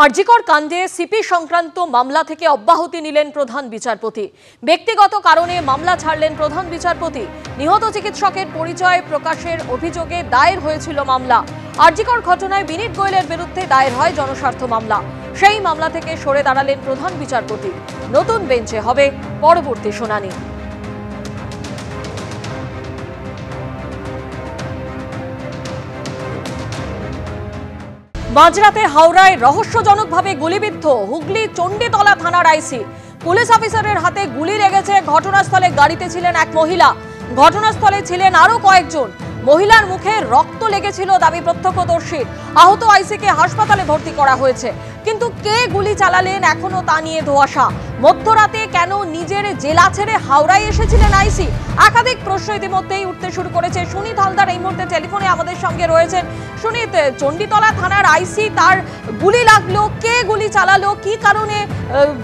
আরজিকর কাণ্ডে সিপি সংক্রান্ত মামলা থেকে অব্যাহতি নিলেন প্রধান বিচারপতি। ব্যক্তিগত কারণে মামলা ছাড়লেন প্রধান বিচারপতি। নিহত চিকিৎসকের পরিচয় প্রকাশের অভিযোগে দায়ের হয়েছিল মামলা। আরজিকর ঘটনায় বিনীত গোয়েলের বিরুদ্ধে দায়ের হয় জনস্বার্থ মামলা। সেই মামলা থেকে সরে দাঁড়ালেন প্রধান বিচারপতি। নতুন বেঞ্চে হবে পরবর্তী শুনানি। মাঝরাতে হাওড়ায় রহস্যজনকভাবে গুলিবিদ্ধ হুগলি চণ্ডীতলা থানার আইসি। পুলিশ অফিসারের হাতে গুলি লেগেছে। ঘটনাস্থলে গাড়িতে ছিলেন এক মহিলা। ঘটনাস্থলে ছিলেন আরো কয়েকজন। মহিলার মুখে রক্ত লেগেছিল দাবি প্রত্যক্ষদর্শীর। আহত আইসিকে হাসপাতালে ভর্তি করা হয়েছে, কিন্তু কে গুলি চালালেন এখনো তা নিয়ে ধোঁয়াশা। মধ্যরাতে কেন নিজের জেলা ছেড়ে হাওড়ায় এসেছিলেন আইসি? একাধিক প্রশ্ন ইতিমধ্যেই উঠতে শুরু করেছে। সুনীত হালদার এই মুহূর্তে টেলিফোনে আমাদের সঙ্গে রয়েছেন। সুনীত, চণ্ডীতলা থানার আইসি, তার গুলি লাগলো, কে গুলি চালালো, কি কারণে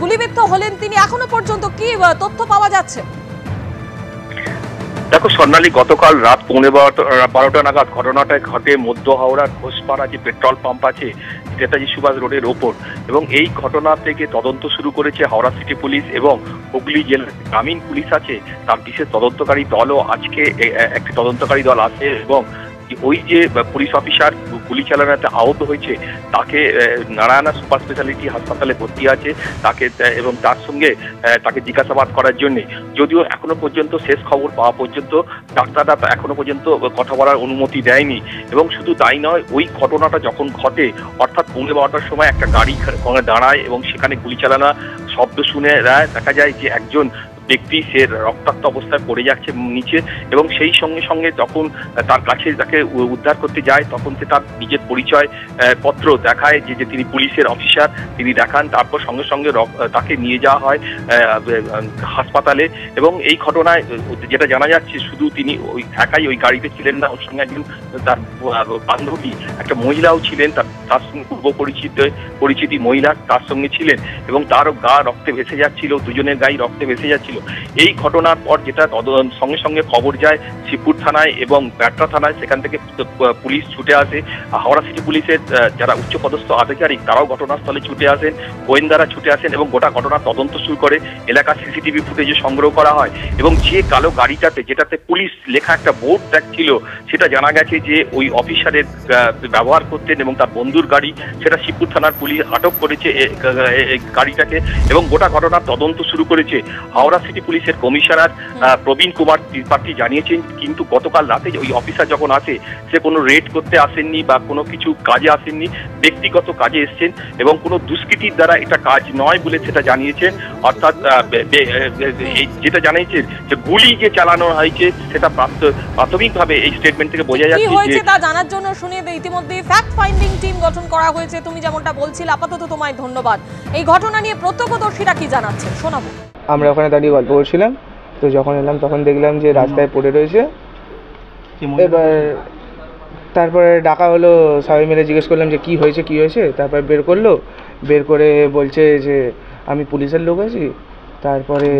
গুলিবিদ্ধ হলেন তিনি, এখনো পর্যন্ত কি তথ্য পাওয়া যাচ্ছে? দেখো স্বর্ণালী, গতকাল রাত 12টা নাগাদ ঘটনাটা ঘটে মধ্য হাওড়ার ঘোষপাড়া যে পেট্রোল পাম্প আছে নেতাজি সুভাষ রোডের ওপর, এবং এই ঘটনা থেকে তদন্ত শুরু করেছে হাওড়া সিটি পুলিশ এবং হুগলি জেলার গ্রামীণ পুলিশ আছে তার বিশেষ তদন্তকারী দলও। আজকে একটি তদন্তকারী দল আছে এবং ওই যে পুলিশ অফিসার গুলি চালানোতে আহত হয়েছে তাকে নারায়ণা সুপার স্পেশালিটি হাসপাতালে ভর্তি আছে তাকে, এবং তার সঙ্গে তাকে জিজ্ঞাসাবাদ করার জন্য। যদিও এখনো পর্যন্ত শেষ খবর পাওয়া পর্যন্ত ডাক্তাররা এখনো পর্যন্ত কথা বলার অনুমতি দেয়নি। এবং শুধু তাই নয়, ওই ঘটনাটা যখন ঘটে অর্থাৎ 12টার সময় একটা গাড়ি দাঁড়ায় এবং সেখানে গুলি চালানো শব্দ শুনে দেখা যায় যে একজন ব্যক্তি সে রক্তাক্ত অবস্থায় পড়ে যাচ্ছে নিচে, এবং সেই সঙ্গে সঙ্গে যখন তার কাছে তাকে উদ্ধার করতে যায় তখন সে তার নিজের পরিচয় পত্র দেখায় যে তিনি পুলিশের অফিসার, তিনি দেখান। তারপর সঙ্গে সঙ্গে তাকে নিয়ে যাওয়া হয় হাসপাতালে। এবং এই ঘটনায় যেটা জানা যাচ্ছে, শুধু তিনি ওই একাই ওই গাড়িতে ছিলেন না, ওর সঙ্গে একজন তার বান্ধবী একটা মহিলাও ছিলেন, তার সঙ্গে পূর্ব পরিচিতি মহিলা তার সঙ্গে ছিলেন, এবং তারও গা রক্তে ভেসে যাচ্ছিল, দুজনের গায়ে রক্তে ভেসে যাচ্ছিল। এই ঘটনার পর যেটা সঙ্গে সঙ্গে খবর যায় শিবপুর থানায় এবং ব্যাটরা থানায়, সেখান থেকে পুলিশ ছুটে আসে। হাওড়া সিটি পুলিশের যারা উচ্চপদস্থ আধিকারিক তারাও ঘটনাস্থলে ছুটে আসেন, গোয়েন্দারা ছুটে আসেন এবং গোটা ঘটনার তদন্ত শুরু করে। এলাকার সিসিটিভি ফুটেজে সংগ্রহ করা হয় এবং যে কালো গাড়িটাতে যেটাতে পুলিশ লেখা একটা বোর্ড ছিল সেটা জানা গেছে যে ওই অফিসারের ব্যবহার করতেন এবং তার বন্ধুর গাড়ি, সেটা শিবপুর থানার পুলিশ আটক করেছে গাড়িটাকে এবং গোটা ঘটনার তদন্ত শুরু করেছে। হাওড়া সিটি পুলিশের কমিশনার প্রবীণ কুমার ত্রিপাঠী জানিয়েছেন, কিন্তু গতকাল রাতে ওই অফিসার যখন আসে সে কোনো রেড করতে আসেননি বা কোনো কিছু কাজে আসেননি, ব্যক্তিগত কাজে এসছেন এবং কোনো দুষ্কৃতির দ্বারা এটা কাজ নয় বলে সেটা জানিয়েছেন। অর্থাৎ যেটা জানিয়েছেন যে গুলি যে চালানো হয়েছে সেটা প্রাথমিকভাবে এই স্টেটমেন্ট থেকে বোঝা যাচ্ছে কি হয়েছে তা জানার জন্য শুনিয়ে ইতিমধ্যে ফ্যাক্ট ফাইন্ডিং টিম গঠন করা হয়েছে। তুমি যেমনটা বলছিলে, আপাতত তোমায় ধন্যবাদ। এই ঘটনা নিয়ে প্রত্যক্ষদর্শীরা কি জানাচ্ছে শোনাবো। আমরা ওখানে দাঁড়িয়ে গল্প করছিলাম, তো যখন এলাম তখন দেখলাম যে রাস্তায় পড়ে রয়েছে। এবার তারপরে ডাকা হলো, সবাই মিলে জিজ্ঞেস করলাম যে কি হয়েছে। তারপর বের করে বলছে যে আমি পুলিশের লোক আছি। তারপরে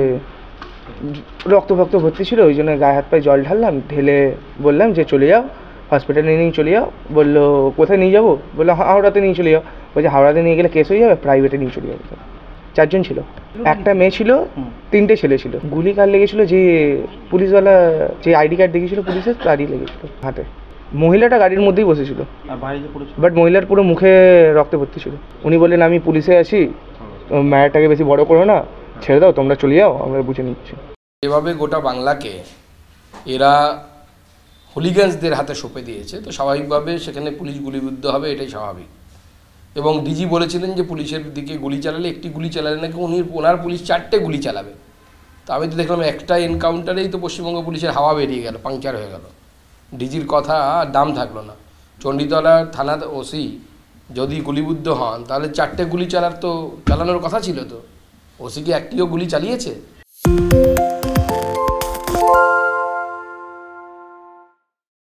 রক্ত ভর্তি ছিল, ওই জন্য গায়ে হাত পায়ে জল ঢাললাম, ঢেলে বললাম যে চলে যাও হসপিটালে নিয়ে চলে যাও। বললো কোথায় নিয়ে যাবো? বললো হাওড়াতে নিয়ে চলে যাও। বলছে হাওড়াতে নিয়ে গেলে কেস হয়ে যাবে, প্রাইভেটে নিয়ে চলে যাবে। 4 জন ছিল, একটা মেয়ে ছিল, 3টে ছেলে ছিল। গুলি কার লেগেছিল? যে পুলিশওয়ালা যে আইডি কার্ড দেখেছিল পুলিশের, তারই লেগেছিল হাতে। মহিলাটা গাড়ির মধ্যেই বসেছিল, বাট মহিলার পুরো মুখে রক্তে ভর্তি ছিল। উনি বললেন আমি পুলিশে আছি, ম্যাটারটাকে বেশি বড় করো না, ছেড়ে দাও, তোমরা চলে যাও, আমরা বুঝে নিচ্ছি। এভাবে গোটা বাংলাকে এরা হুলিগানসদের হাতে সঁপে দিয়েছে, তো স্বাভাবিকভাবে সেখানে পুলিশ গুলিবিদ্ধ হবে, এটাই স্বাভাবিক। এবং ডিজি বলেছিলেন যে পুলিশের দিকে গুলি চালালে, একটি গুলি চালালে নাকি ওনার পুলিশ 4টে গুলি চালাবে। তো আমি তো দেখলাম একটা এনকাউন্টারেই তো পশ্চিমবঙ্গ পুলিশের হাওয়া বেরিয়ে গেল, পাংচার হয়ে গেল। ডিজির কথা দাম থাকলো না। চণ্ডীতলার থানা ওসি যদি গুলিবিদ্ধ হন তাহলে 4টে গুলি চালানোর কথা ছিল। তো ওসি কি একটিও গুলি চালিয়েছে?